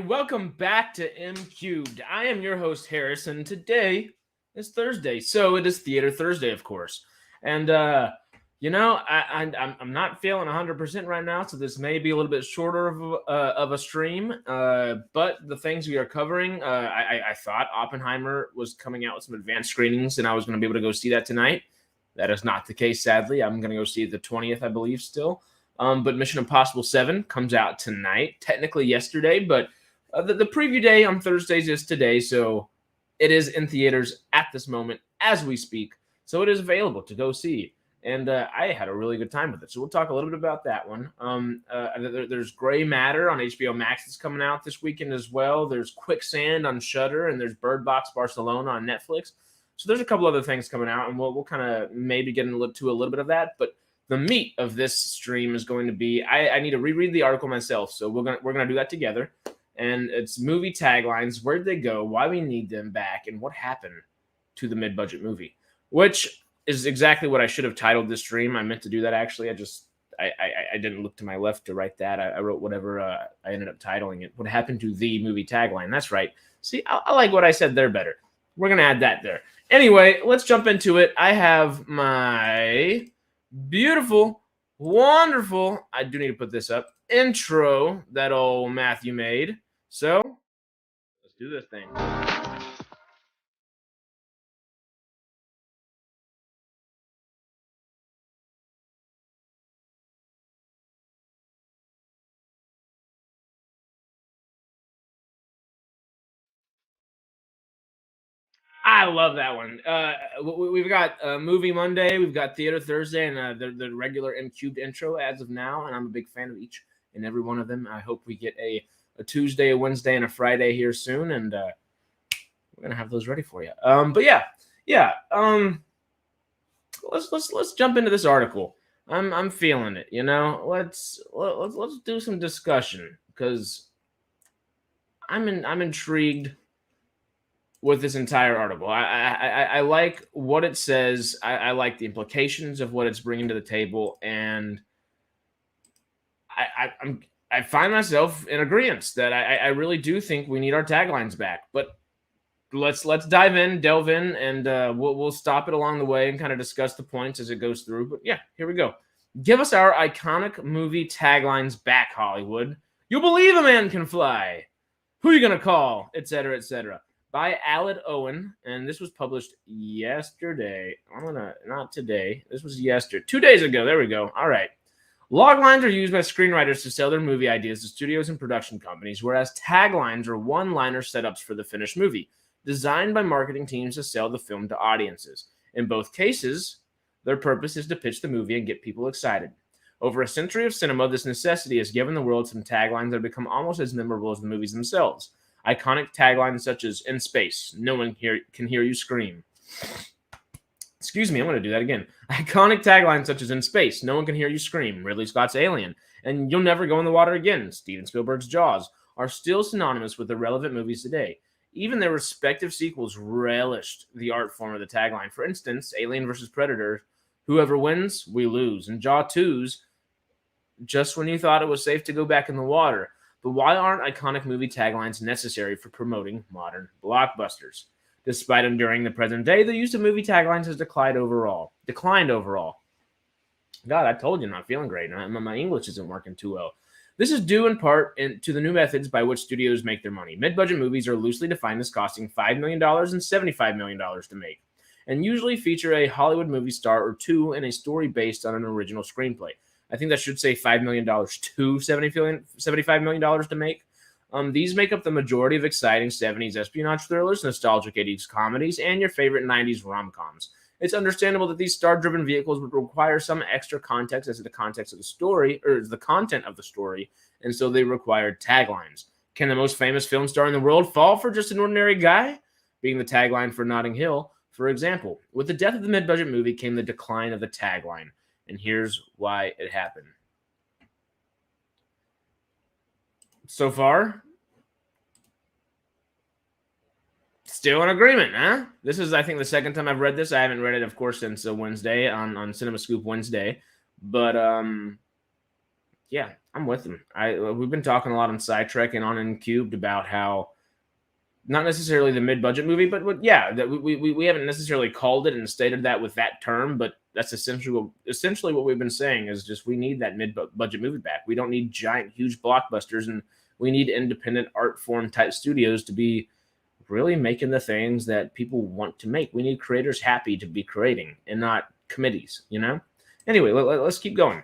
Welcome back to MCubed. I am your host Harris, and today is Thursday, so it is Theater Thursday, of course. And I'm not feeling 100% right now, so this may be a little bit shorter of a stream. But the things we are covering, I thought Oppenheimer was coming out with some advanced screenings, and I was going to be able to go see that tonight. That is not the case, sadly. I'm going to go see it the 20th, I believe, still. But Mission Impossible 7 comes out tonight, technically yesterday, but the preview day on Thursdays is today, so it is in theaters at this moment as we speak. So it is available to go see. And I had a really good time with it. So we'll talk a little bit about that one. There's Gray Matter on HBO Max that's coming out this weekend as well. There's Quicksand on Shudder, and there's Bird Box Barcelona on Netflix. So there's a couple other things coming out, and we'll kind of maybe get into a little bit of that. But the meat of this stream is going to be I need to reread the article myself, so we're gonna do that together. And it's movie taglines, where'd they go, why we need them back, and what happened to the mid-budget movie, which is exactly what I should have titled this stream. I meant to do that, actually. I didn't look to my left to write that. I wrote whatever I ended up titling it. What happened to the movie tagline? That's right. See, I like what I said there better. We're going to add that there. Anyway, let's jump into it. I have my beautiful, wonderful, I do need to put this up, intro that old Matthew made. So, let's do this thing. I love that one. We've got Movie Monday, we've got Theater Thursday, and the regular MCubed intro as of now, and I'm a big fan of each and every one of them. I hope we get a Tuesday, a Wednesday, and a Friday here soon, and we're gonna have those ready for you. But yeah. Let's jump into this article. I'm feeling it. Let's do some discussion because I'm intrigued with this entire article. I like what it says. I like the implications of what it's bringing to the table, and I find myself in agreement that I really do think we need our taglines back. But let's delve in, and we'll stop it along the way and kind of discuss the points as it goes through. But yeah, here we go. Give us our iconic movie taglines back, Hollywood. You'll believe a man can fly. Who are you gonna call? Etc. Etc. By Aled Owen, and this was published yesterday. Not today. This was yesterday. 2 days ago. There we go. All right. Loglines are used by screenwriters to sell their movie ideas to studios and production companies, whereas taglines are one-liner setups for the finished movie, designed by marketing teams to sell the film to audiences. In both cases, their purpose is to pitch the movie and get people excited. Over a century of cinema, this necessity has given the world some taglines that have become almost as memorable as the movies themselves. Iconic taglines such as "In space, no one can hear you scream." Excuse me, I'm going to do that again. Iconic taglines such as "In space, no one can hear you scream," Ridley Scott's Alien, and "You'll never go in the water again," Steven Spielberg's Jaws, are still synonymous with the relevant movies today. Even their respective sequels relished the art form of the tagline. For instance, Alien vs. Predator, "Whoever wins, we lose," and Jaw 2's "Just when you thought it was safe to go back in the water." But why aren't iconic movie taglines necessary for promoting modern blockbusters? Despite enduring the present day, the use of movie taglines has declined overall. God, I told you I'm not feeling great. My English isn't working too well. This is due in part to the new methods by which studios make their money. Mid-budget movies are loosely defined as costing $5 million and $75 million to make, and usually feature a Hollywood movie star or two and a story based on an original screenplay. I think that should say $5 million to $75 million to make. These make up the majority of exciting 70s espionage thrillers, nostalgic 80s comedies, and your favorite 90s rom-coms. It's understandable that these star-driven vehicles would require some extra context as to the context of the story, or the content of the story, and so they required taglines. Can the most famous film star in the world fall for just an ordinary guy? Being the tagline for Notting Hill, for example. With the death of the mid-budget movie came the decline of the tagline. And here's why it happened. So far, still in agreement, huh? This is, I think, the second time I've read this. I haven't read it, of course, since Wednesday on Cinema Scoop Wednesday. But, yeah, I'm with him. We've been talking a lot on Sidetrack and on MCubed about how not necessarily the mid-budget movie, but yeah, that we haven't necessarily called it and stated that with that term, but that's essentially what we've been saying is just we need that mid-budget movie back. We don't need giant, huge blockbusters, and we need independent art form type studios to be really making the things that people want to make. We need creators happy to be creating and not committees, you know? Anyway, let's keep going.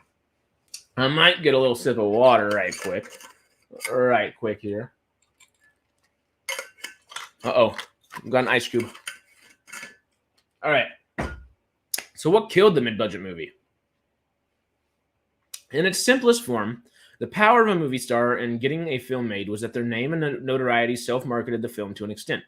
I might get a little sip of water right quick here. Uh-oh, got an ice cube. All right. So what killed the mid-budget movie? In its simplest form, the power of a movie star in getting a film made was that their name and notoriety self-marketed the film to an extent.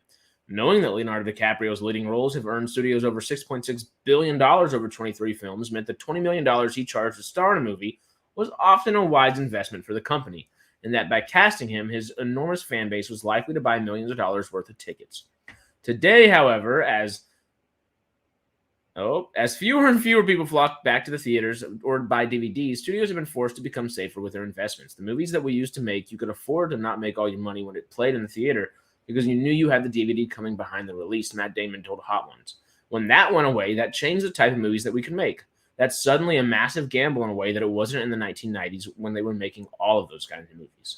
Knowing that Leonardo DiCaprio's leading roles have earned studios over $6.6 billion over 23 films meant that $20 million he charged to star in a movie was often a wise investment for the company, and that by casting him, his enormous fan base was likely to buy millions of dollars worth of tickets. Today, however, as fewer and fewer people flock back to the theaters or buy DVDs, studios have been forced to become safer with their investments. The movies that we used to make, you could afford to not make all your money when it played in the theater because you knew you had the DVD coming behind the release, Matt Damon told Hot Ones. When that went away, that changed the type of movies that we could make. That's suddenly a massive gamble in a way that it wasn't in the 1990s when they were making all of those kinds of movies.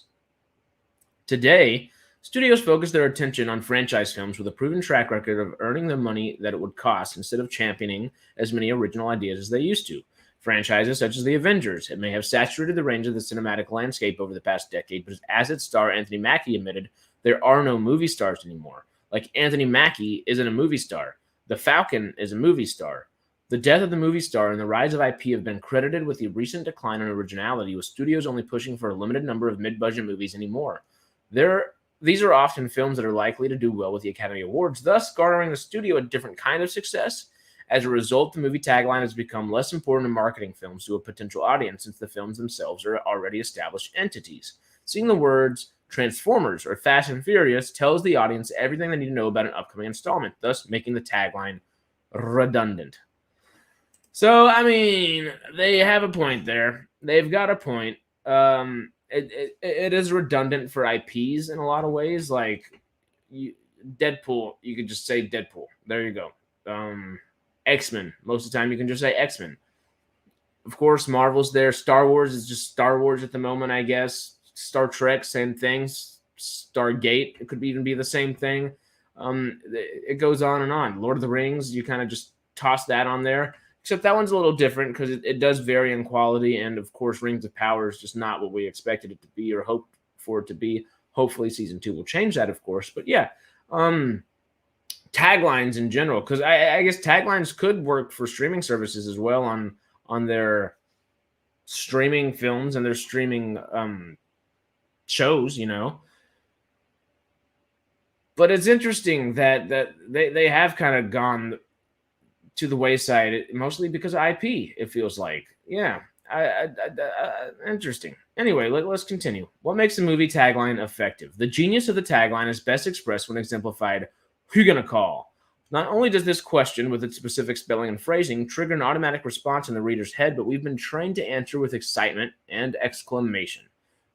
Today, studios focus their attention on franchise films with a proven track record of earning the money that it would cost instead of championing as many original ideas as they used to. Franchises such as the Avengers, it may have saturated the range of the cinematic landscape over the past decade, but as its star Anthony Mackie admitted, there are no movie stars anymore. Like Anthony Mackie isn't a movie star. The Falcon is a movie star. The death of the movie star and the rise of IP have been credited with the recent decline in originality, with studios only pushing for a limited number of mid-budget movies anymore. These are often films that are likely to do well with the Academy Awards, thus garnering the studio a different kind of success. As a result, the movie tagline has become less important in marketing films to a potential audience since the films themselves are already established entities. Seeing the words Transformers or Fast and Furious tells the audience everything they need to know about an upcoming installment, thus making the tagline redundant. So, I mean, they have a point there. They've got a point. It is redundant for IPs in a lot of ways. Like Deadpool, you could just say Deadpool. There you go. X-Men. Most of the time, you can just say X-Men. Of course, Marvel's there. Star Wars is just Star Wars at the moment, I guess. Star Trek, same thing. Stargate, it could even be the same thing. It goes on and on. Lord of the Rings, you kind of just toss that on there. Except that one's a little different because it does vary in quality. And, of course, Rings of Power is just not what we expected it to be or hoped for it to be. Hopefully, Season 2 will change that, of course. But, yeah, taglines in general. Because I guess taglines could work for streaming services as well on their streaming films and their streaming shows, you know. But it's interesting that they have kind of gone to the wayside, mostly because of IP, it feels like. Yeah, interesting. Anyway, let's continue. What makes a movie tagline effective? The genius of the tagline is best expressed when exemplified, who you gonna call? Not only does this question, with its specific spelling and phrasing, trigger an automatic response in the reader's head, but we've been trained to answer with excitement and exclamation.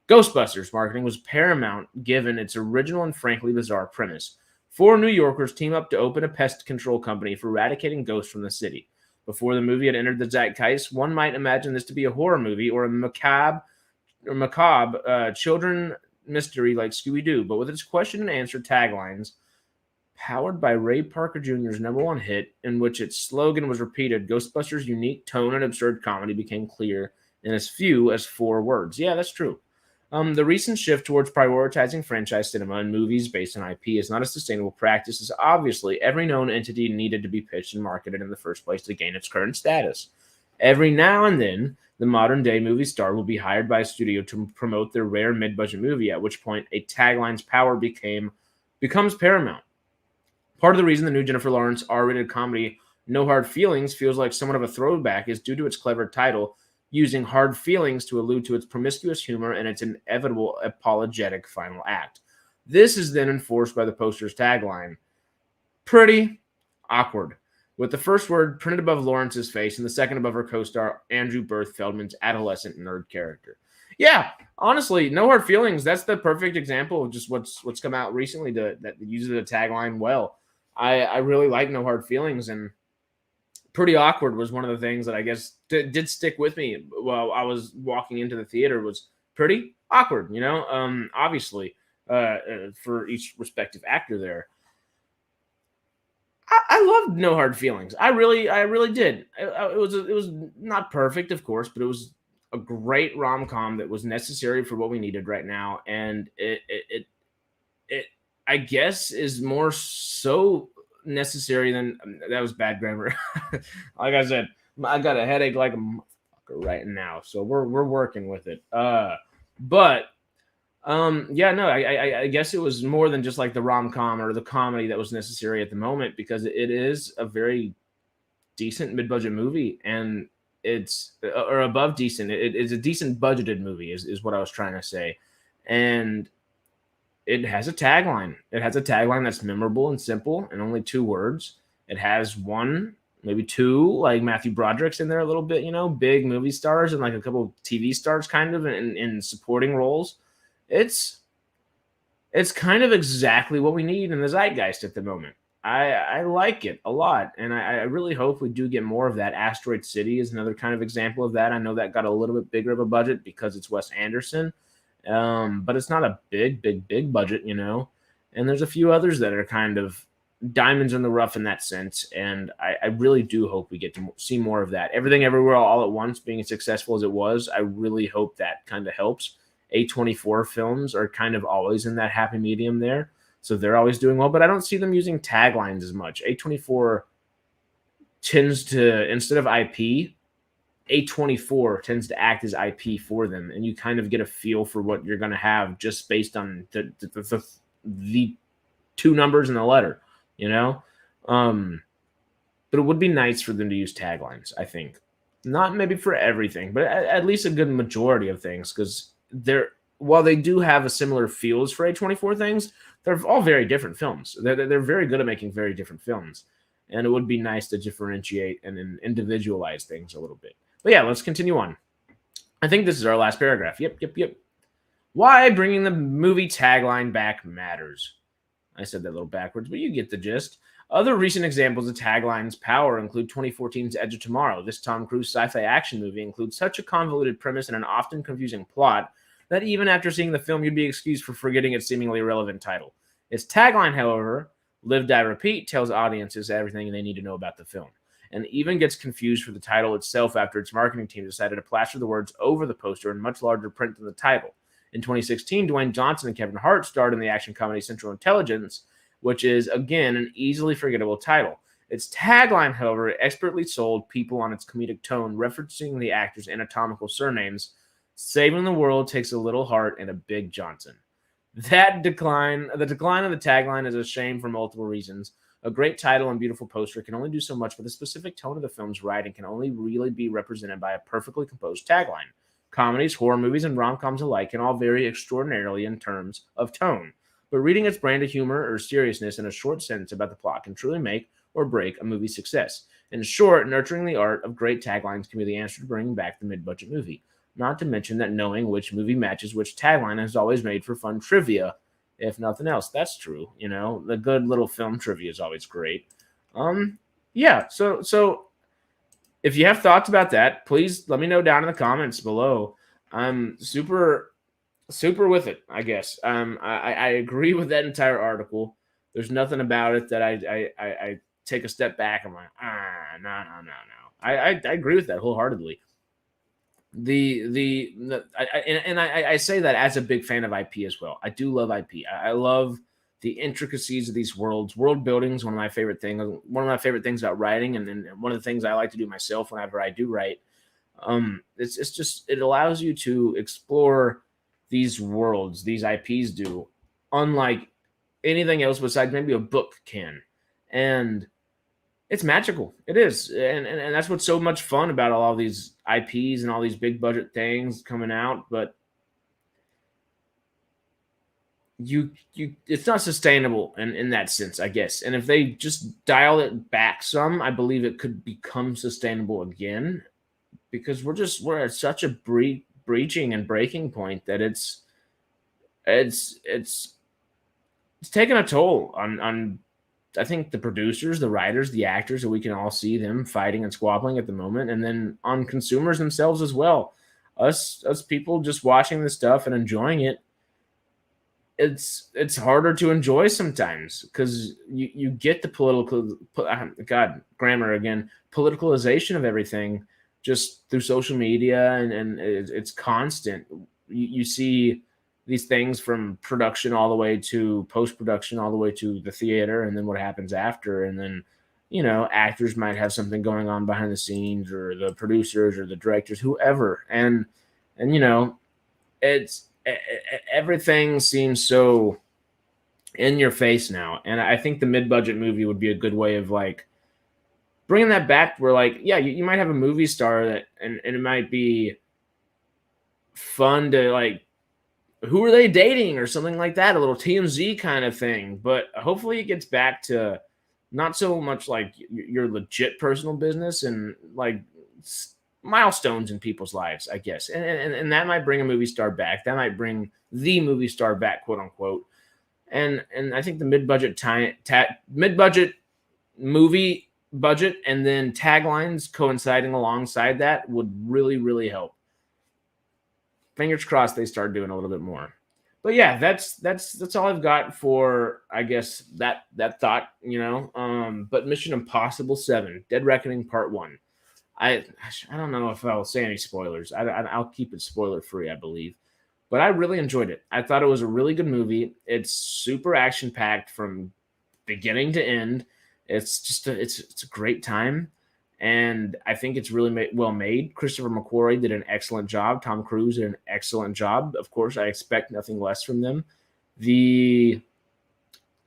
Ghostbusters marketing was paramount given its original and frankly bizarre premise. 4 New Yorkers team up to open a pest control company for eradicating ghosts from the city. Before the movie had entered the zeitgeist, one might imagine this to be a horror movie or a macabre children mystery like Scooby-Doo, but with its question and answer taglines, powered by Ray Parker Jr.'s #1 hit, in which its slogan was repeated, Ghostbusters' unique tone and absurd comedy became clear in as few as 4 words. Yeah, that's true. The recent shift towards prioritizing franchise cinema and movies based on IP is not a sustainable practice, as obviously every known entity needed to be pitched and marketed in the first place to gain its current status. Every now and then, the modern-day movie star will be hired by a studio to promote their rare mid-budget movie, at which point a tagline's power becomes paramount. Part of the reason the new Jennifer Lawrence R-rated comedy No Hard Feelings feels like somewhat of a throwback is due to its clever title, using hard feelings to allude to its promiscuous humor and its inevitable apologetic final act. This is then enforced by the poster's tagline. Pretty awkward, with the first word printed above Lawrence's face and the second above her co-star Andrew Berth Feldman's adolescent nerd character. Yeah, honestly, No Hard Feelings. That's the perfect example of just what's come out recently that uses the tagline well. I really like No Hard Feelings, and Pretty Awkward was one of the things that I guess did stick with me while I was walking into the theater. Was pretty awkward, obviously, for each respective actor there. I loved No Hard Feelings. I really did. It was not perfect, of course, but it was a great rom com that was necessary for what we needed right now, and it I guess is more so necessary than that was bad grammar. Like I said, I got a headache like a motherfucker right now, so we're working with it. But yeah, no, I guess it was more than just like the rom com or the comedy that was necessary at the moment, because it is a very decent mid budget movie, and it's or above decent. It is a decent budgeted movie, is what I was trying to say, and it has a tagline. It has a tagline that's memorable and simple and only 2 words. It has one, maybe two, like Matthew Broderick's in there a little bit, big movie stars and like a couple of TV stars kind of in supporting roles. It's kind of exactly what we need in the zeitgeist at the moment. I like it a lot, and I really hope we do get more of that. Asteroid City is another kind of example of that. I know that got a little bit bigger of a budget because it's Wes Anderson, but it's not a big budget, And there's a few others that are kind of diamonds in the rough in that sense, and I really do hope we get to see more of that. Everything Everywhere All at Once being as successful as it was, I really hope that kind of helps. A24 films are kind of always in that happy medium there, so they're always doing well, but I don't see them using taglines as much. A24 tends to, instead of IP, A24 tends to act as IP for them, and you kind of get a feel for what you're going to have just based on the 2 numbers in the letter, But it would be nice for them to use taglines, I think. Not maybe for everything, but at least a good majority of things, because while they do have a similar feels for A24 things, they're all very different films. They're very good at making very different films, and it would be nice to differentiate and individualize things a little bit. But yeah, let's continue on. I think this is our last paragraph. Yep. Why bringing the movie tagline back matters. I said that a little backwards, but you get the gist. Other recent examples of taglines' power include 2014's Edge of Tomorrow. This Tom Cruise sci-fi action movie includes such a convoluted premise and an often confusing plot that even after seeing the film, you'd be excused for forgetting its seemingly irrelevant title. Its tagline, however, Live, Die, Repeat, tells audiences everything they need to know about the film, and even gets confused for the title itself after its marketing team decided to plaster the words over the poster in much larger print than the title. In 2016, Dwayne Johnson and Kevin Hart starred in the action comedy Central Intelligence, which is, again, an easily forgettable title. Its tagline, however, expertly sold people on its comedic tone, referencing the actors' anatomical surnames. Saving the world takes a little heart and a big Johnson. The decline of the tagline is a shame for multiple reasons. A great title and beautiful poster can only do so much, but the specific tone of the film's writing can only really be represented by a perfectly composed tagline. Comedies, horror movies, and rom-coms alike can all vary extraordinarily in terms of tone, but reading its brand of humor or seriousness in a short sentence about the plot can truly make or break a movie's success. In short, nurturing the art of great taglines can be the answer to bringing back the mid-budget movie. Not to mention that knowing which movie matches which tagline has always made for fun trivia, if nothing else. That's true, The good little film trivia is always great. Yeah, so if you have thoughts about that, please let me know down in the comments below. I'm super with it, I guess. I agree with that entire article. There's nothing about it that I take a step back. I'm like, no. I agree with that wholeheartedly. I say that as a big fan of IP as well. I do love IP. I love the intricacies of these worlds. World building is one of my favorite things. One of my favorite things about writing, and one of the things I like to do myself whenever I do write. It's just, it allows you to explore these worlds, these IPs do, unlike anything else besides maybe a book can. And it's magical. It is. And that's what's so much fun about all these IPs and all these big budget things coming out. But it's not sustainable in that sense, I guess. And if they just dial it back some, I believe it could become sustainable again, because we're at such a breaching and breaking point that it's taken a toll on I think the producers, the writers, the actors, that we can all see them fighting and squabbling at the moment, and then on consumers themselves as well. Us people just watching this stuff and enjoying it. It's harder to enjoy sometimes because you get the grammar again, politicalization of everything just through social media, and it's constant. You see these things from production all the way to post-production, all the way to the theater, and then what happens after. And then, actors might have something going on behind the scenes, or the producers or the directors, whoever. And it's everything seems so in your face now. And I think the mid-budget movie would be a good way of like bringing that back, where like, yeah, you might have a movie star that, and it might be fun to like, who are they dating or something like that, a little TMZ kind of thing. But hopefully it gets back to not so much like your legit personal business and like milestones in people's lives, I guess. And that might bring a movie star back. That might bring the movie star back, quote unquote. And I think the mid-budget movie budget and then taglines coinciding alongside that would really, really help. Fingers crossed they start doing a little bit more. But yeah, that's all I've got for, I guess, that thought, but Mission Impossible 7, Dead Reckoning Part 1. I don't know if I'll say any spoilers. I'll keep it spoiler free, I believe. But I really enjoyed it. I thought it was a really good movie. It's super action packed from beginning to end. It's just it's a great time. And I think it's really well made. Christopher McQuarrie did an excellent job. Tom Cruise did an excellent job. Of course, I expect nothing less from them. The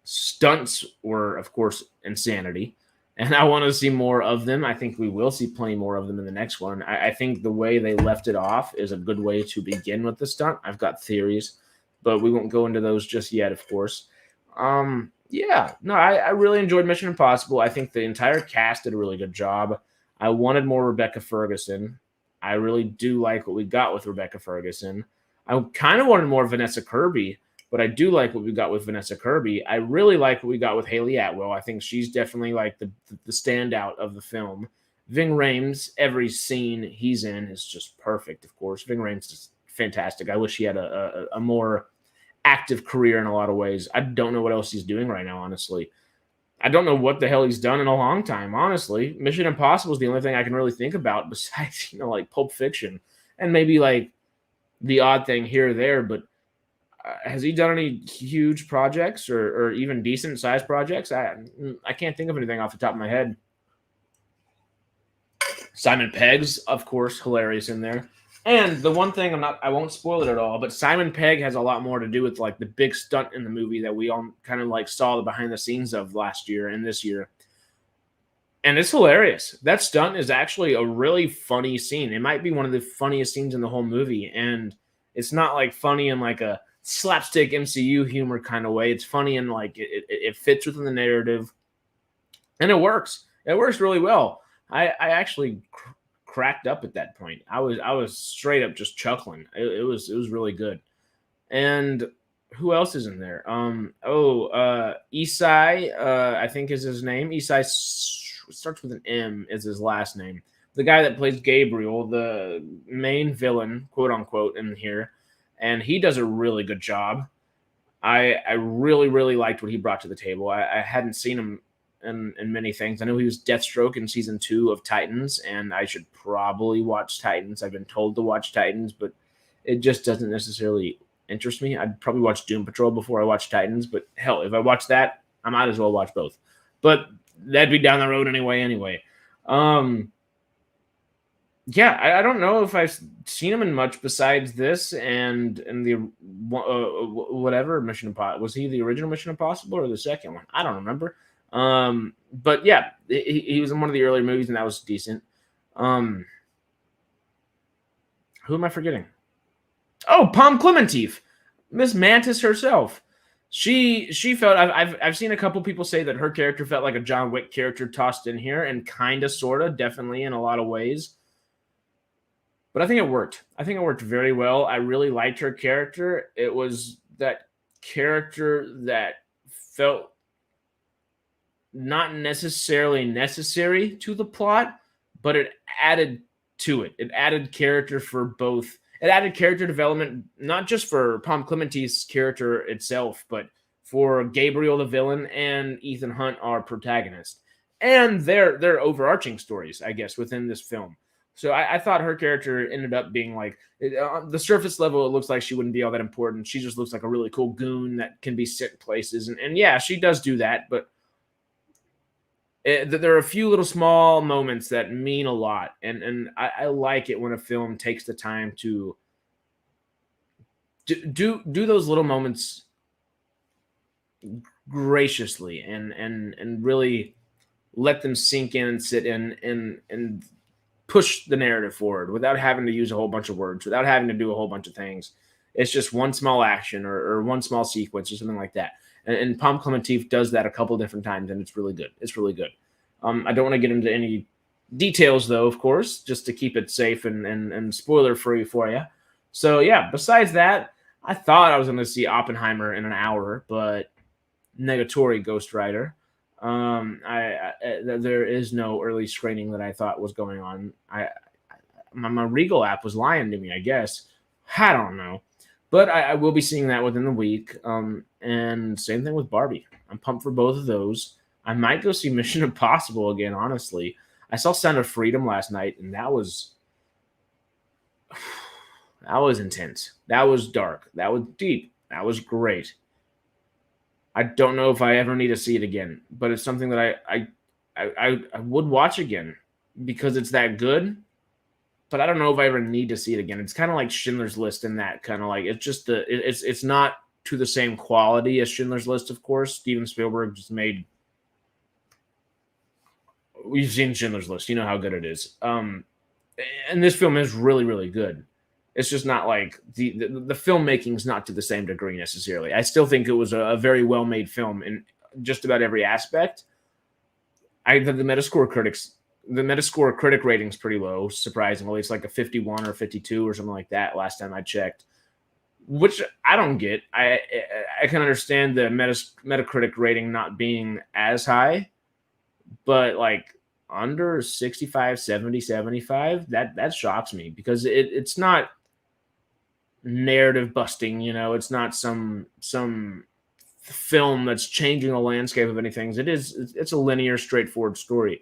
stunts were, of course, insanity. And I want to see more of them. I think we will see plenty more of them in the next one. I think the way they left it off is a good way to begin with the stunt. I've got theories, but we won't go into those just yet, of course. Yeah, no, I really enjoyed Mission Impossible. I think the entire cast did a really good job. I wanted more Rebecca Ferguson. I really do like what we got with Rebecca Ferguson. I kind of wanted more Vanessa Kirby, but I do like what we got with Vanessa Kirby. I really like what we got with Haley Atwell. I think she's definitely like the standout of the film. Ving Rhames, every scene he's in is just perfect, of course. Ving Rhames is fantastic. I wish he had a more active career in a lot of ways. I don't know what else he's doing right now, honestly. I don't know what the hell he's done in a long time, honestly. Mission Impossible is the only thing I can really think about besides, like Pulp Fiction and maybe like the odd thing here or there. But has he done any huge projects or even decent sized projects? I can't think of anything off the top of my head. Simon Pegg's, of course, hilarious in there. And the one thing I won't spoil it at all, but Simon Pegg has a lot more to do with like the big stunt in the movie that we all kind of like saw the behind the scenes of last year and this year. And it's hilarious. That stunt is actually a really funny scene. It might be one of the funniest scenes in the whole movie. And it's not like funny in like a slapstick MCU humor kind of way. It's funny and like it fits within the narrative. And it works. It works really well. I actually cracked up at that point. I was straight up just chuckling. It was really good. And who else is in there? Isai, I think is his name. Isai starts with an M is his last name. The guy that plays Gabriel, the main villain, quote unquote, in here. And he does a really good job. I really, really liked what he brought to the table. I hadn't seen him in many things. I know he was Deathstroke in season 2 of Titans, and I should probably watch Titans. I've been told to watch Titans, but it just doesn't necessarily interest me. I'd probably watch Doom Patrol before I watch Titans, but hell, if I watch that, I might as well watch both. But that'd be down the road anyway. Yeah, I don't know if I've seen him in much besides this and the whatever Mission Impossible. Was he the original Mission Impossible or the second one? I don't remember. But yeah, he was in one of the earlier movies and that was decent. Who am I forgetting? Oh, Palm Clementif, Miss Mantis herself. She felt I've seen a couple people say that her character felt like a John Wick character tossed in here, and kind of, sort of, definitely in a lot of ways. But I think it worked. I think it worked very well. I really liked her character. It was that character that felt not necessarily necessary to the plot, but it added to it. It added character for both. It added character development, not just for Palm Clementi's character itself, but for Gabriel the villain and Ethan Hunt our protagonist, and their overarching stories, I guess, within this film. So I thought her character ended up being like on the surface level, it looks like she wouldn't be all that important. She just looks like a really cool goon that can be sent places, and yeah, she does do that, but there are a few little small moments that mean a lot, and I like it when a film takes the time to do those little moments graciously and really let them sink in and sit in and push the narrative forward without having to use a whole bunch of words, without having to do a whole bunch of things. It's just one small action or one small sequence or something like that. And Palm Clementif does that a couple different times, and it's really good. It's really good. I don't want to get into any details, though, of course, just to keep it safe and spoiler-free for you. So, yeah, besides that, I thought I was going to see Oppenheimer in an hour, but negatory Ghost Rider. There is no early screening that I thought was going on. My Regal app was lying to me, I guess. I don't know. But I will be seeing that within the week. And same thing with Barbie. I'm pumped for both of those. I might go see Mission Impossible again, honestly. I saw Sound of Freedom last night, and that was intense. That was dark. That was deep. That was great. I don't know if I ever need to see it again, but it's something that I would watch again because it's that good. But I don't know if I ever need to see it again. It's kind of like Schindler's List in that kind of like it's just it's not to the same quality as Schindler's List, of course. Steven Spielberg just made. We've seen Schindler's List, you know how good it is. And this film is really, really good. It's just not like the filmmaking is not to the same degree necessarily. I still think it was a very well made film in just about every aspect. I think the Metascore critic rating is pretty low, surprisingly. It's like a 51 or 52 or something like that last time I checked, which I don't get. I can understand the Metacritic rating not being as high, but like under 65, 70, 75, that shocks me because it's not narrative busting, it's not some film that's changing the landscape of anything. It's a linear, straightforward story.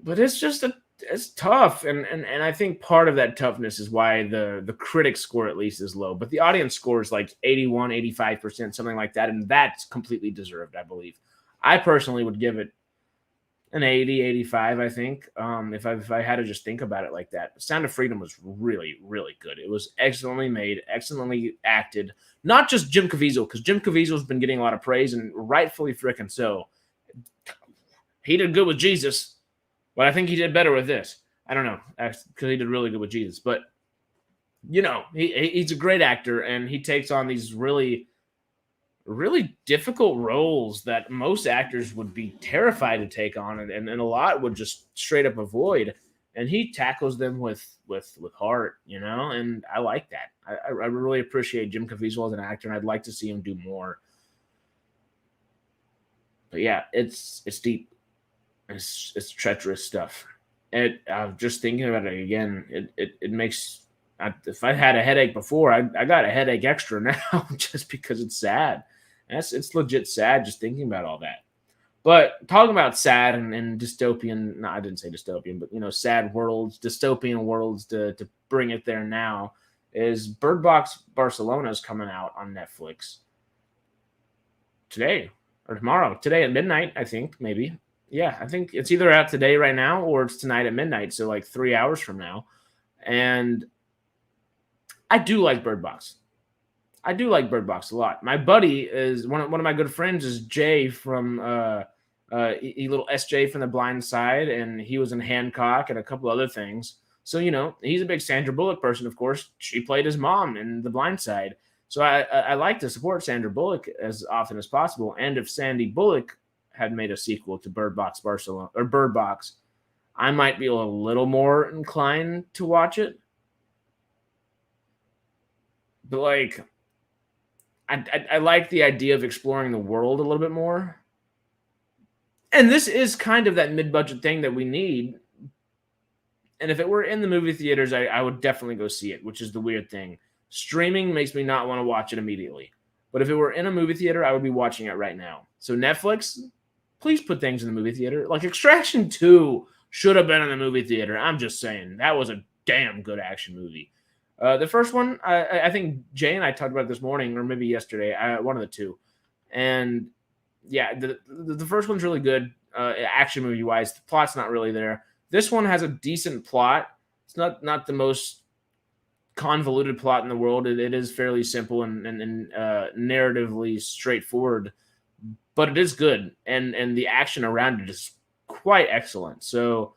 But it's tough, and I think part of that toughness is why the critic score at least is low, but the audience score is like 81, 85%, something like that, and that's completely deserved, I believe. I personally would give it an 80, 85, I think, if I had to just think about it like that. Sound of Freedom was really, really good. It was excellently made, excellently acted. Not just Jim Caviezel, because Jim Caviezel's been getting a lot of praise, and rightfully frickin' so. He did good with Jesus, but I think he did better with this. I don't know, because he did really good with Jesus. But, he's a great actor, and he takes on these really difficult roles that most actors would be terrified to take on, and a lot would just straight up avoid. And he tackles them with heart, and I like that. I really appreciate Jim Caviezel as an actor, and I'd like to see him do more. But yeah, it's deep. It's treacherous stuff. Just thinking about it again, it makes. If I had a headache before, I got a headache extra now just because it's sad. It's legit sad just thinking about all that. But talking about sad and dystopian, no, I didn't say dystopian, but sad worlds, dystopian worlds to bring it there now is Bird Box Barcelona is coming out on Netflix today or tomorrow. Today at midnight, I think, maybe. Yeah, I think it's either out today right now or it's tonight at midnight, so like 3 hours from now. And I do like Bird Box. I do like Bird Box a lot. My buddy is one of my good friends is Jay from little SJ from The Blind Side, and he was in Hancock and a couple other things. So he's a big Sandra Bullock person. Of course, she played his mom in The Blind Side. So I like to support Sandra Bullock as often as possible. And if Sandy Bullock had made a sequel to Bird Box Barcelona or Bird Box, I might be a little more inclined to watch it. But like, I like the idea of exploring the world a little bit more. And this is kind of that mid-budget thing that we need. And if it were in the movie theaters, I would definitely go see it, which is the weird thing. Streaming makes me not want to watch it immediately. But if it were in a movie theater, I would be watching it right now. So Netflix, please put things in the movie theater. Like Extraction 2 should have been in the movie theater. I'm just saying. That was a damn good action movie. The first one, I think Jay and I talked about it this morning, or maybe yesterday, one of the two. And yeah, the first one's really good, action movie wise. The plot's not really there. This one has a decent plot. It's not the most convoluted plot in the world. It is fairly simple and narratively straightforward, but it is good, and the action around it is quite excellent. So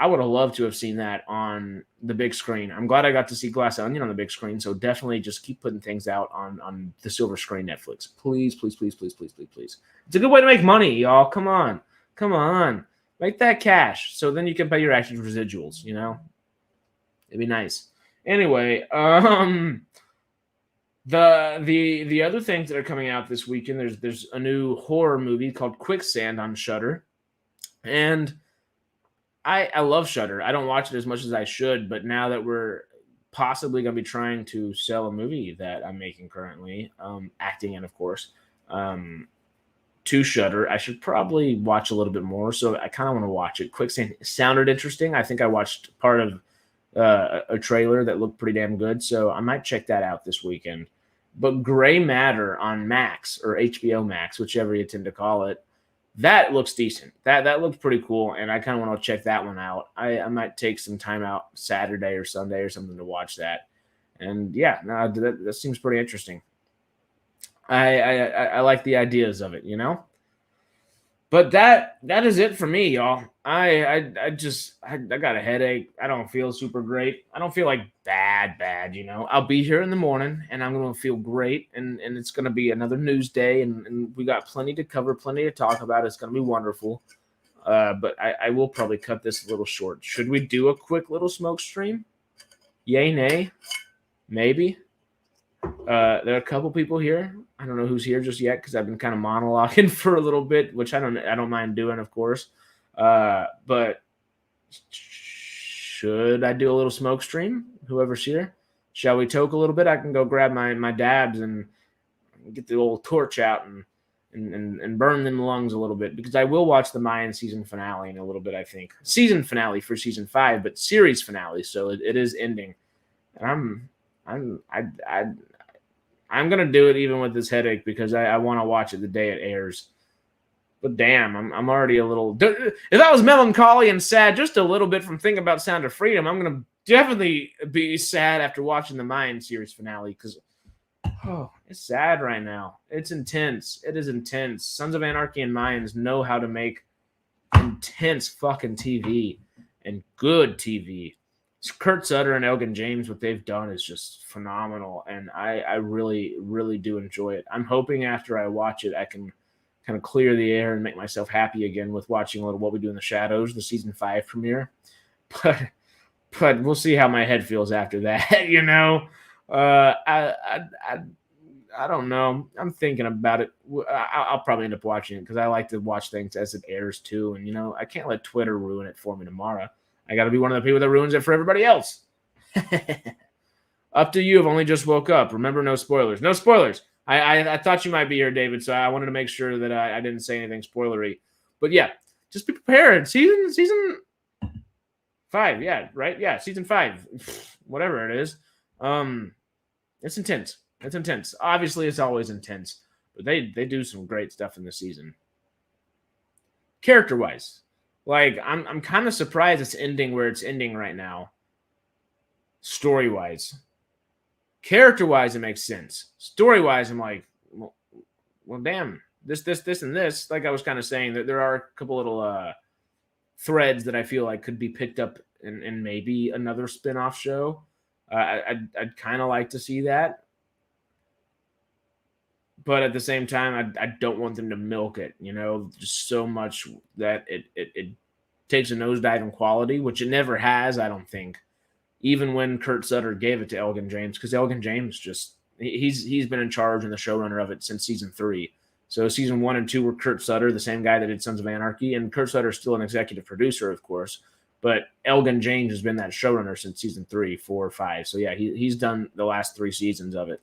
I would have loved to have seen that on the big screen. I'm glad I got to see Glass Onion on the big screen. So definitely just keep putting things out on the silver screen Netflix. Please, please, please, please, please, please, please. It's a good way to make money, y'all. Come on. Come on. Make that cash. So then you can pay your actions residuals, you know? It'd be nice. Anyway, the other things that are coming out this weekend, there's a new horror movie called Quicksand on Shudder. And I love Shudder. I don't watch it as much as I should, but now that we're possibly going to be trying to sell a movie that I'm making currently, acting in, of course, to Shudder, I should probably watch a little bit more. So I kind of want to watch it. Quicksand sounded interesting. I think I watched part of a trailer that looked pretty damn good, so I might check that out this weekend. But Gray Matter on Max or HBO Max, whichever you tend to call it, that looks decent. That looks pretty cool, and I kind of want to check that one out. I might take some time out Saturday or Sunday or something to watch that. And yeah, no, that seems pretty interesting. I like the ideas of it, you know. But that is it for me, y'all. I got a headache. I don't feel super great. I don't feel like bad, you know. I'll be here in the morning and I'm gonna feel great, and it's gonna be another news day, and we got plenty to cover, plenty to talk about. It's gonna be wonderful. But I will probably cut this a little short. Should we do a quick little smoke stream? Yay, nay, maybe. There are a couple people here. I don't know who's here just yet because I've been kind of monologuing for a little bit, which I don't mind doing, of course. But should I do a little smoke stream? Whoever's here, shall we toke a little bit? I can go grab my dabs and get the old torch out and burn them lungs a little bit, because I will watch the Mayan season finale in a little bit. I think season finale for season 5, but series finale, so it is ending, and I'm gonna do it even with this headache because I want to watch it the day it airs. But damn, I'm already a little. If I was melancholy and sad just a little bit from thinking about Sound of Freedom, I'm gonna definitely be sad after watching the Mayan series finale, because it's sad right now. It's intense. It is intense. Sons of Anarchy and Mayans know how to make intense fucking TV and good TV. Kurt Sutter and Elgin James, what they've done is just phenomenal, and I really, really do enjoy it. I'm hoping after I watch it, I can kind of clear the air and make myself happy again with watching a little What We Do in the Shadows, the season 5 premiere. But we'll see how my head feels after that. You know, I don't know. I'm thinking about it. I'll probably end up watching it because I like to watch things as it airs too, and you know, I can't let Twitter ruin it for me tomorrow. I got to be one of the people that ruins it for everybody else. Up to you. I've only just woke up. Remember, no spoilers. No spoilers. I thought you might be here, David, so I wanted to make sure that I didn't say anything spoilery. But yeah, just be prepared. Season 5, yeah, right? Yeah, season 5. Whatever it is. It's intense. It's intense. Obviously, it's always intense. But they do some great stuff in this season. Character-wise. Like, I'm kind of surprised it's ending where it's ending right now. Story-wise. Character-wise, it makes sense. Story-wise, I'm like, well, damn. This, and this. Like I was kind of saying, that there are a couple little threads that I feel like could be picked up in maybe another spin-off show. I'd kind of like to see that. But at the same time, I don't want them to milk it, you know, just so much that it takes a nosedive in quality, which it never has, I don't think. Even when Kurt Sutter gave it to Elgin James, because Elgin James he's been in charge and the showrunner of it since season 3. So season 1 and 2 were Kurt Sutter, the same guy that did Sons of Anarchy, and Kurt Sutter is still an executive producer, of course. But Elgin James has been that showrunner since season 3, 4, 5. So yeah, he's done the last 3 seasons of it.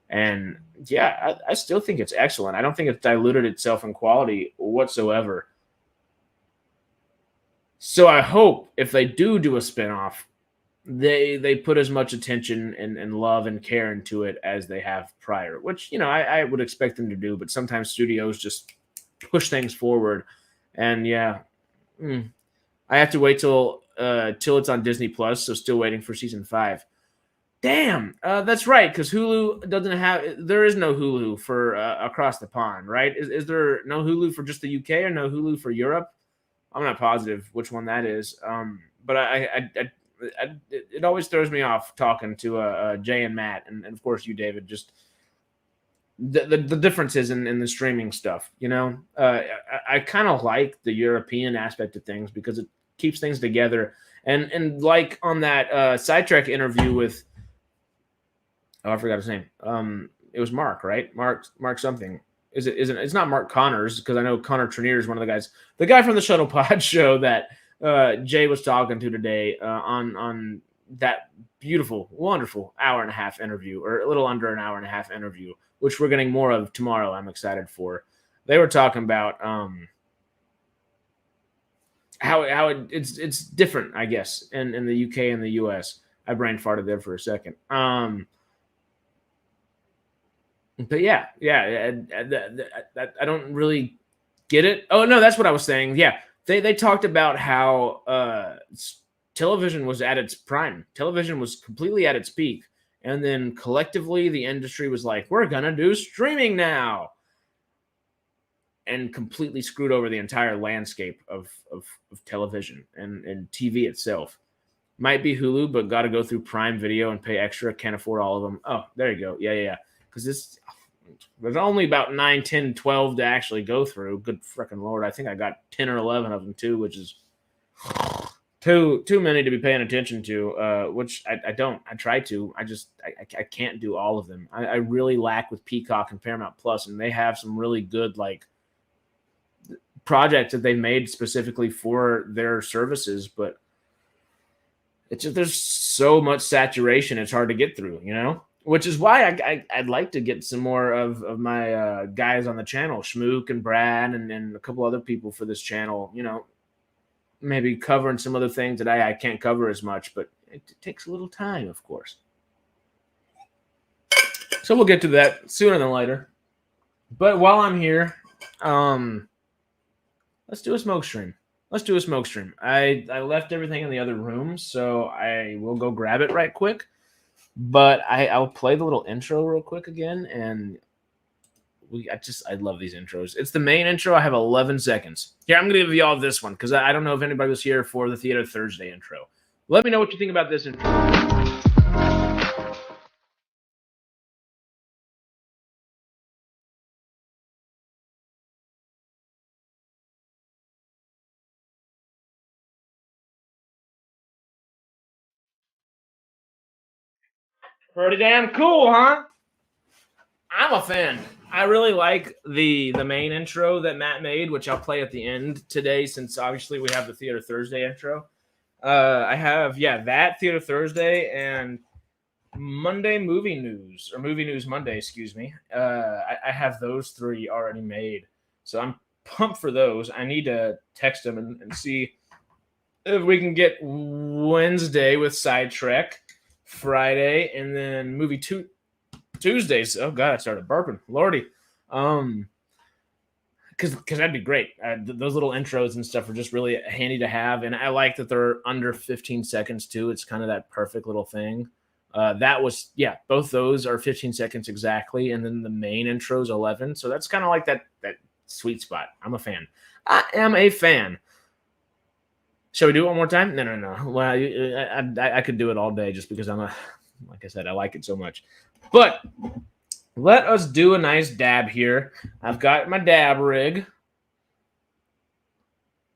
And yeah, I still think it's excellent. I don't think it's diluted itself in quality whatsoever. So I hope if they do a spinoff, they put as much attention and love and care into it as they have prior, which, I would expect them to do, but sometimes studios just push things forward. And yeah, I have to wait till it's on Disney Plus, so still waiting for season 5. Damn, that's right, because Hulu there is no Hulu for across the pond, right? Is there no Hulu for just the UK or no Hulu for Europe? I'm not positive which one that is. But it always throws me off talking to Jay and Matt, and of course you, David, just the differences in the streaming stuff. I kind of like the European aspect of things because it keeps things together. And like on that Sidetrack interview with, I forgot his name. It was Mark, right? Mark something. It's not Mark Connors, because I know Connor Trenier is one of the guys. The guy from the Shuttle Pod show that Jay was talking to today on that beautiful, wonderful hour-and-a-half interview, or a little under an hour-and-a-half interview, which we're getting more of tomorrow. I'm excited for. They were talking about how it's different, I guess, in the UK and the US. I brain farted there for a second. But yeah, I don't really get it. Oh no, that's what I was saying. Yeah, they talked about how television was at its prime. Television was completely at its peak, and then collectively the industry was like, "We're gonna do streaming now," and completely screwed over the entire landscape of television and TV itself. Might be Hulu, but got to go through Prime Video and pay extra. Can't afford all of them. Oh, there you go. Yeah. Because there's only about 9, 10, 12 to actually go through. Good freaking Lord. I think I got 10 or 11 of them too, which is too many to be paying attention to, which I don't. I try to. I can't do all of them. I really lack with Peacock and Paramount Plus, and they have some really good projects that they made specifically for their services, but it's just, there's so much saturation, it's hard to get through, which is why I'd like to get some more of my guys on the channel, Schmook and Brad and a couple other people for this channel, maybe covering some other things that I can't cover as much, but it takes a little time, of course. So we'll get to that sooner than later. But while I'm here, let's do a smoke stream. I left everything in the other room, so I will go grab it right quick. But I'll play the little intro real quick again, and I love these intros. It's the main intro. I have 11 seconds. Here, I'm going to give y'all this one, because I don't know if anybody was here for the Theater Thursday intro. Let me know what you think about this intro. Pretty damn cool, huh? I'm a fan. I really like the main intro that Matt made, which I'll play at the end today, since obviously we have the Theater Thursday intro. I have, that Theater Thursday and Monday Movie News, or Movie News Monday, excuse me. I have those 3 already made, so I'm pumped for those. I need to text them and see if we can get Wednesday with Sidetrack, Friday, and then Movie Tuesdays. Oh God, I started burping, Lordy. Because that'd be great. Those little intros and stuff are just really handy to have, and I like that they're under 15 seconds too. It's kind of that perfect little thing. Both those are 15 seconds exactly, and then the main intro is 11. So that's kind of like that sweet spot. I'm a fan. I am a fan. Shall we do it one more time? No. Well, I could do it all day just because like I said, I like it so much. But let us do a nice dab here. I've got my dab rig.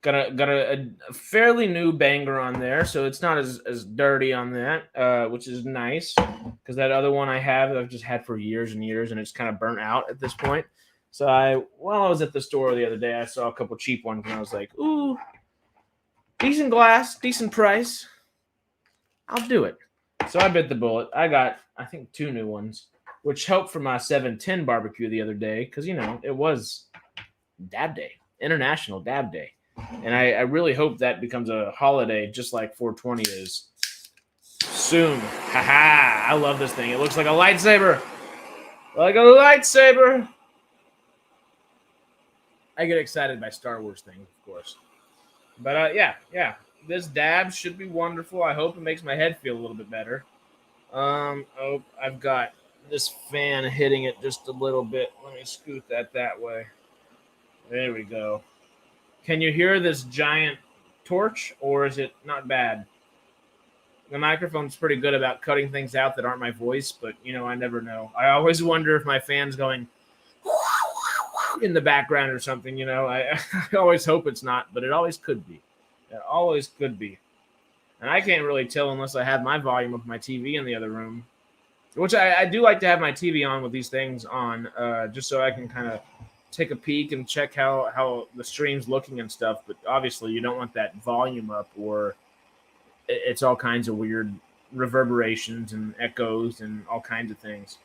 Got a fairly new banger on there, so it's not as dirty on that, which is nice because that other one I've just had for years and years, and it's kind of burnt out at this point. So while I was at the store the other day, I saw a couple cheap ones, and I was like, ooh, decent glass, decent price. I'll do it. So I bit the bullet. I got, I think, 2 new ones, which helped for my 710 barbecue the other day because, it was Dab Day, International Dab Day. And I really hope that becomes a holiday just like 420 is soon. Haha, I love this thing. It looks like a lightsaber. Like a lightsaber. I get excited by Star Wars things, of course. But yeah. This dab should be wonderful. I hope it makes my head feel a little bit better. I've got this fan hitting it just a little bit. Let me scoot that way. There we go. Can you hear this giant torch, or is it not bad? The microphone's pretty good about cutting things out that aren't my voice, but, I never know. I always wonder if my fan's going in the background or something, I always hope it's not, but it always could be. It always could be. And I can't really tell unless I have my volume of my TV in the other room, which I do like to have my TV on with these things on, just so I can kind of take a peek and check how the stream's looking and stuff. But obviously you don't want that volume up, or it's all kinds of weird reverberations and echoes and all kinds of things.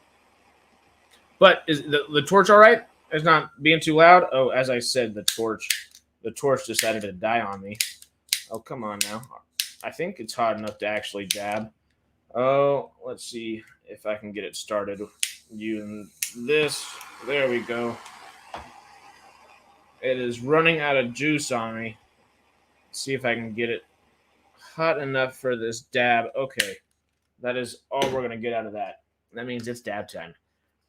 But is the torch all right? It's not being too loud? Oh, as I said, the torch decided to die on me. Oh, come on now. I think it's hot enough to actually dab. Oh, let's see if I can get it started using this. There we go. It is running out of juice on me. Let's see if I can get it hot enough for this dab. Okay. That is all we're going to get out of that. That means it's dab time.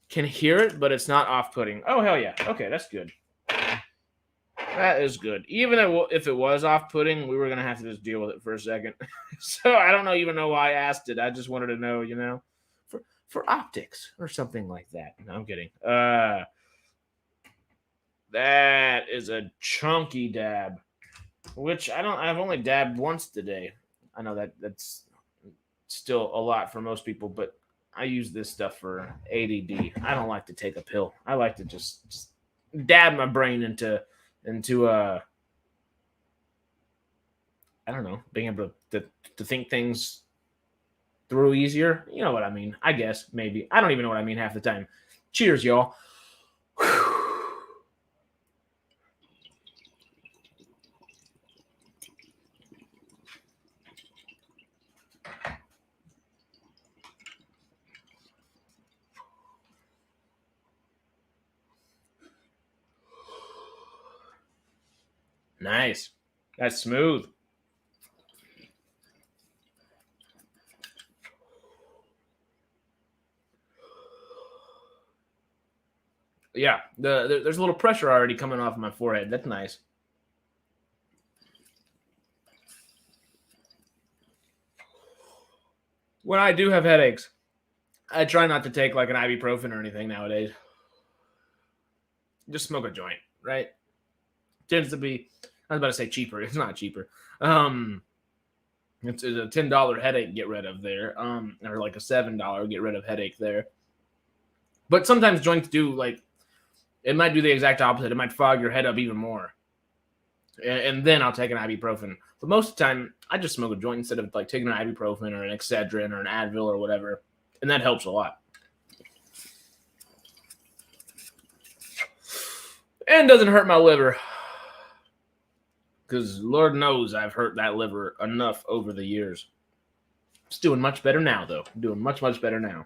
Can hear it, but it's not off-putting. Oh, hell yeah. Okay, that's good. That is good. Even if it was off-putting, we were going to have to just deal with it for a second. So I don't even know why I asked it. I just wanted to know, for optics or something like that. No, I'm kidding. That is a chunky dab, which I've only dabbed once today. I know that's still a lot for most people, but I use this stuff for ADD. I don't like to take a pill. I like to just dab my brain into I don't know, being able to think things through easier. You know what I mean? I guess, maybe. I don't even know what I mean half the time. Cheers, y'all. Nice. That's smooth. Yeah, there's a little pressure already coming off my forehead. That's nice. When I do have headaches, I try not to take like an ibuprofen or anything nowadays. Just smoke a joint, right? Tends to be, I was about to say cheaper. It's not cheaper. It's a $10 headache get rid of there, or like a $7 get rid of headache there. But sometimes joints do, like, it might do the exact opposite. It might fog your head up even more. And then I'll take an ibuprofen. But most of the time, I just smoke a joint instead of like taking an ibuprofen or an Excedrin or an Advil or whatever. And that helps a lot. And doesn't hurt my liver. Because Lord knows I've hurt that liver enough over the years. It's doing much better now, though. Doing much, much better now.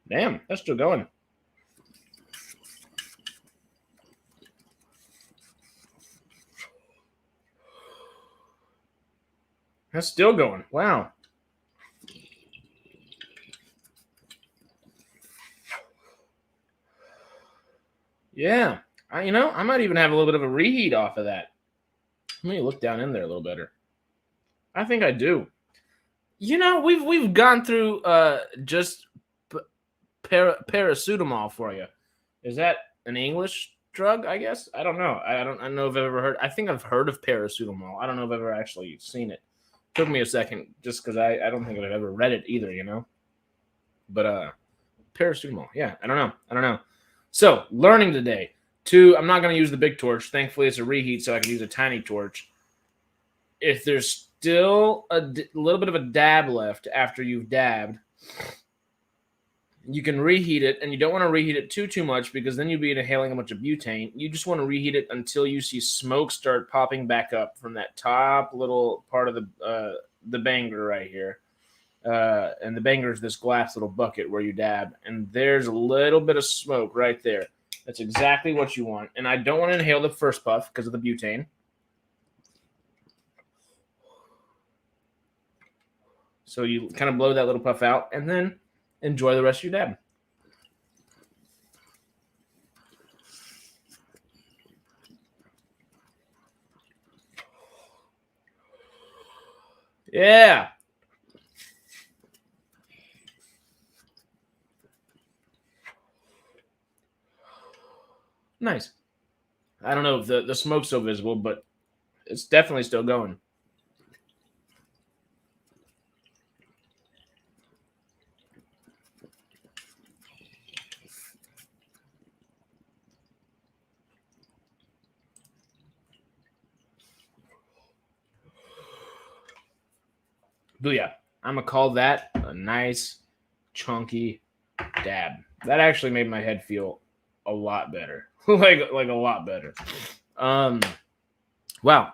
Damn, that's still going. That's still going. Wow. Yeah. I might even have a little bit of a reheat off of that. Let me look down in there a little better. I think I do. We've gone through just paracetamol for you. Is that an English drug? I guess I don't know. I don't know if I've ever heard. I think I've heard of paracetamol. I don't know if I've ever actually seen it. Took me a second just because I don't think I've ever read it either. But paracetamol. Yeah, I don't know. So learning today. I'm not going to use the big torch. Thankfully, it's a reheat, so I can use a tiny torch. If there's still a little bit of a dab left after you've dabbed, you can reheat it, and you don't want to reheat it too much because then you'll be inhaling a bunch of butane. You just want to reheat it until you see smoke start popping back up from that top little part of the banger right here. And the banger is this glass little bucket where you dab, and there's a little bit of smoke right there. That's exactly what you want. And I don't want to inhale the first puff because of the butane. So you kind of blow that little puff out and then enjoy the rest of your dab. Yeah. Nice. I don't know if the smoke's so visible, but it's definitely still going. But yeah, I'm going to call that a nice, chunky dab. That actually made my head feel a lot better. like a lot better. Wow.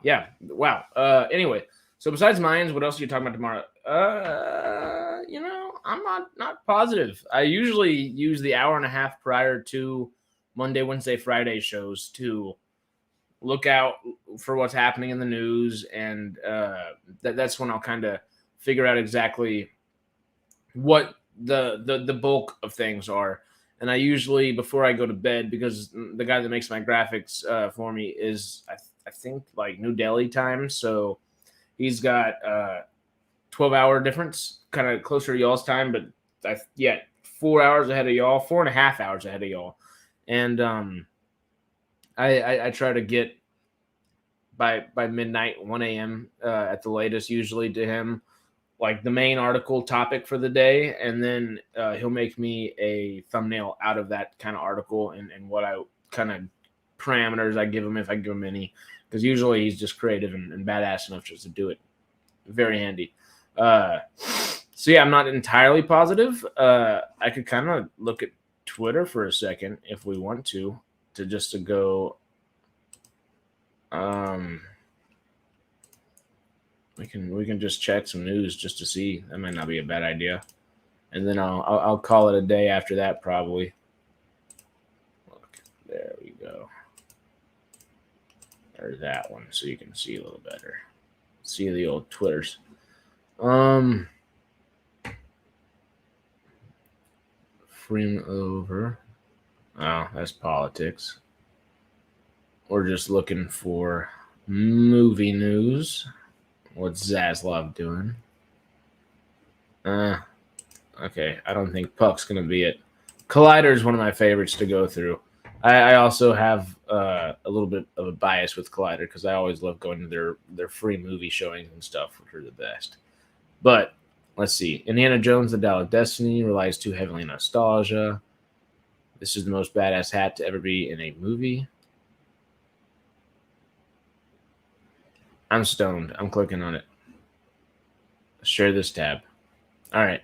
Yeah. Wow. Anyway, so besides mines, what else are you talking about tomorrow? I'm not positive. I usually use the hour and a half prior to Monday, Wednesday, Friday shows to look out for what's happening in the news, and that's when I'll kind of figure out exactly what the bulk of things are. And I usually, before I go to bed, because the guy that makes my graphics for me is, I think, like New Delhi time. So he's got 12-hour difference, kind of closer to y'all's time. But 4 hours ahead of y'all, 4.5 hours ahead of y'all. And I try to get by midnight, 1 a.m. At the latest, usually to him, like the main article topic for the day, and then he'll make me a thumbnail out of that kind of article and what I kind of parameters I give him, if I give him any, because usually he's just creative and badass enough just to do it. Very handy. So yeah, I'm not entirely positive. I could kind of look at Twitter for a second if we want to go. We can just check some news just to see. That might not be a bad idea. And then I'll call it a day after that, probably. Look, there we go. There's that one, so you can see a little better. See the old Twitters. Freeman over. Oh, that's politics. We're just looking for movie news. What's Zaslav doing? Okay, I don't think Puck's going to be it. Collider is one of my favorites to go through. I also have a little bit of a bias with Collider because I always love going to their free movie showings and stuff, which are the best. But let's see. Indiana Jones, The Dial of Destiny relies too heavily on nostalgia. This is the most badass hat to ever be in a movie. I'm stoned. I'm clicking on it. Share this tab. All right.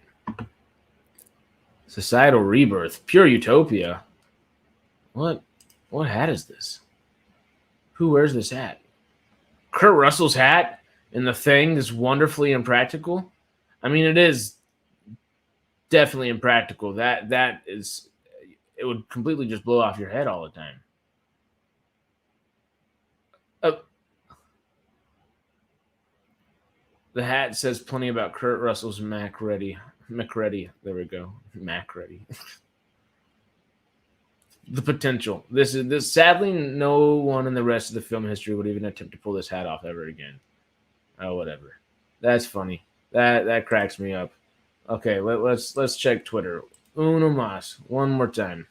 Societal Rebirth. Pure Utopia. What hat is this? Who wears this hat? Kurt Russell's hat in The Thing is wonderfully impractical. I mean, it is definitely impractical. That is, it would completely just blow off your head all the time. The hat says plenty about Kurt Russell's McGrade. There we go. McGrade. The potential. This sadly, no one in the rest of the film history would even attempt to pull this hat off ever again. Oh, whatever. That's funny. That cracks me up. Okay, let's check Twitter. Uno mas. One more time.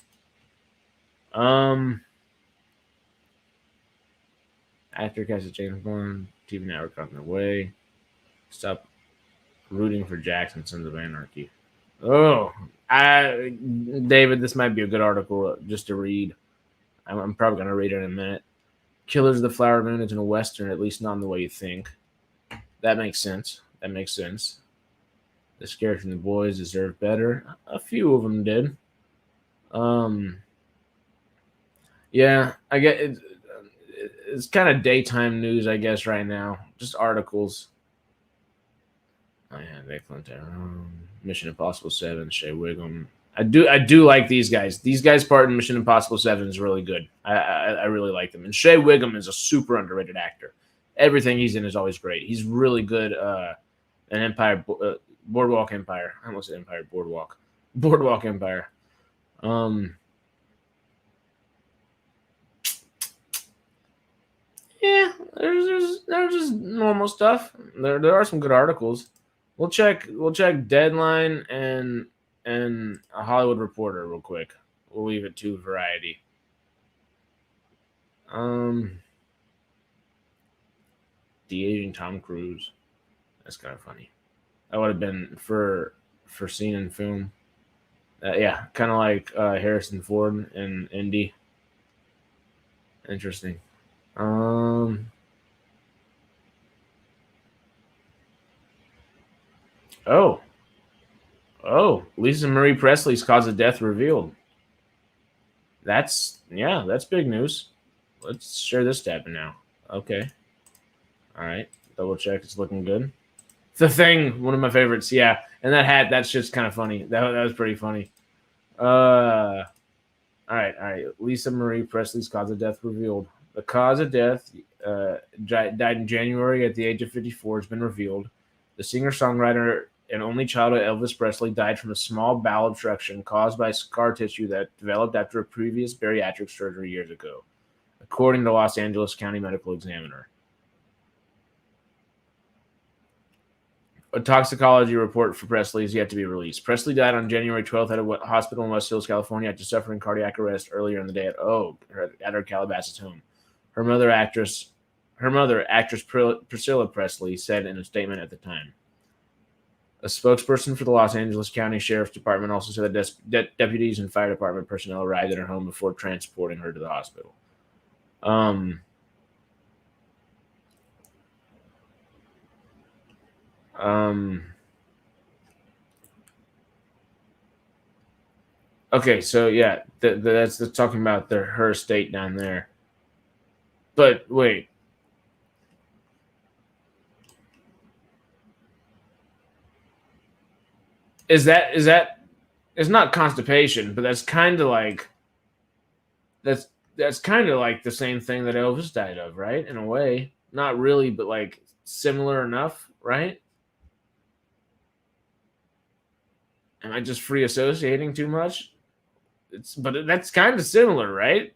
Actor cast of James Bond. TV network on their way. Stop rooting for Jackson, Sons of Anarchy. Oh, David, this might be a good article just to read. I'm probably going to read it in a minute. Killers of the Flower Moon isn't a Western, at least not in the way you think. That makes sense. The Scared from the Boys deserve better. A few of them did. Yeah, I get it. It's kind of daytime news, I guess, right now. Just articles. I have excellent. Mission Impossible 7, Shea Wiggum. I do like these guys. These guys part in Mission Impossible 7 is really good. I really like them. And Shea Wiggum is a super underrated actor. Everything he's in is always great. He's really good in Empire, Boardwalk Empire. I almost said Empire Boardwalk. Boardwalk Empire. Yeah, there's just normal stuff. There are some good articles. We'll check Deadline and a Hollywood Reporter real quick. We'll leave it to Variety. De-aging Tom Cruise. That's kind of funny. That would have been for scene in film. Yeah, kind of like Harrison Ford in Indy. Interesting. Oh, Lisa Marie Presley's cause of death revealed. That's big news. Let's share this tab now. Okay. All right. Double check. It's looking good. The Thing, one of my favorites. Yeah. And that hat, that's just kind of funny. That was pretty funny. All right. Lisa Marie Presley's cause of death revealed. The cause of death died in January at the age of 54 has been revealed. The singer-songwriter and only child of Elvis Presley died from a small bowel obstruction caused by scar tissue that developed after a previous bariatric surgery years ago, according to Los Angeles County Medical Examiner. A toxicology report for Presley is yet to be released. Presley died on January 12th at a hospital in West Hills, California, after suffering cardiac arrest earlier in the day at her Calabasas home. Her mother, actress Priscilla Presley, said in a statement at the time. A spokesperson for the Los Angeles County Sheriff's Department also said that deputies and fire department personnel arrived at her home before transporting her to the hospital. Okay, so yeah, that's talking about her estate down there. But wait. Is that it's not constipation, but that's kind of like that's kind of like the same thing that Elvis died of, right? In a way, not really, but like similar enough, right? Am I just free associating too much? But that's kind of similar, right?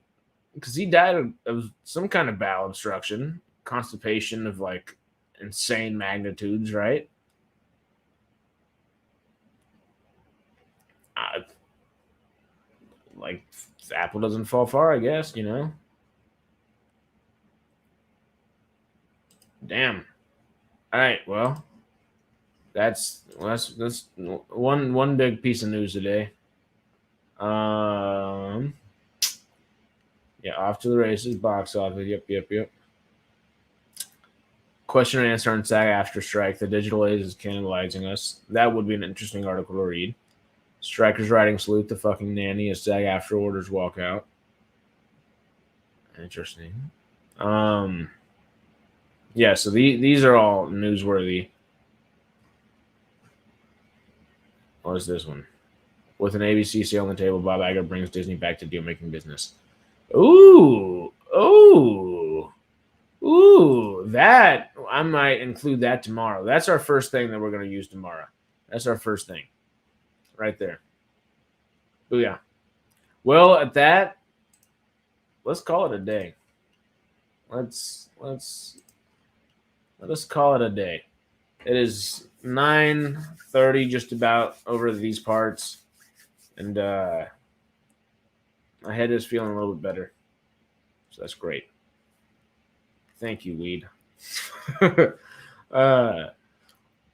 Because he died of some kind of bowel obstruction, constipation of like insane magnitudes, right? Like the apple doesn't fall far, I guess, you know. Damn. All right, well, that's one big piece of news today. Yeah, Off to the Races, box office. Yep. Question and answer on SAG after strike. The digital age is cannibalizing us. That would be an interesting article to read. Strikers writing salute to fucking nanny as SAG after orders walk out. Interesting. Yeah, so these are all newsworthy. What is this one? With an ABC sale on the table, Bob Iger brings Disney back to deal-making business. Ooh. That I might include that tomorrow. That's our first thing that we're going to use tomorrow. That's our first thing, right there. Booyah. Well, at that, let's call it a day. Let us call it a day. It is 9:30, just about over these parts. And my head is feeling a little bit better. So that's great. Thank you, weed.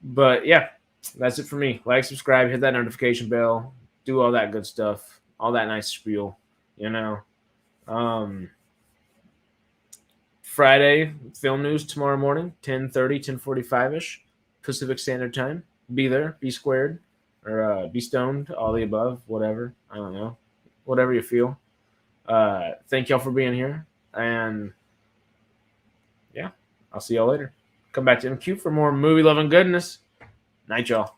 But yeah, that's it for me. Like, subscribe, hit that notification bell, do all that good stuff, all that nice spiel, you know. Friday film news tomorrow morning, 10:30, 10:45ish Pacific Standard Time. Be there, be squared, or be stoned, all the above, whatever. I don't know. Whatever you feel. Thank y'all for being here. And yeah, I'll see y'all later. Come back to MQ for more movie loving goodness. Night, y'all.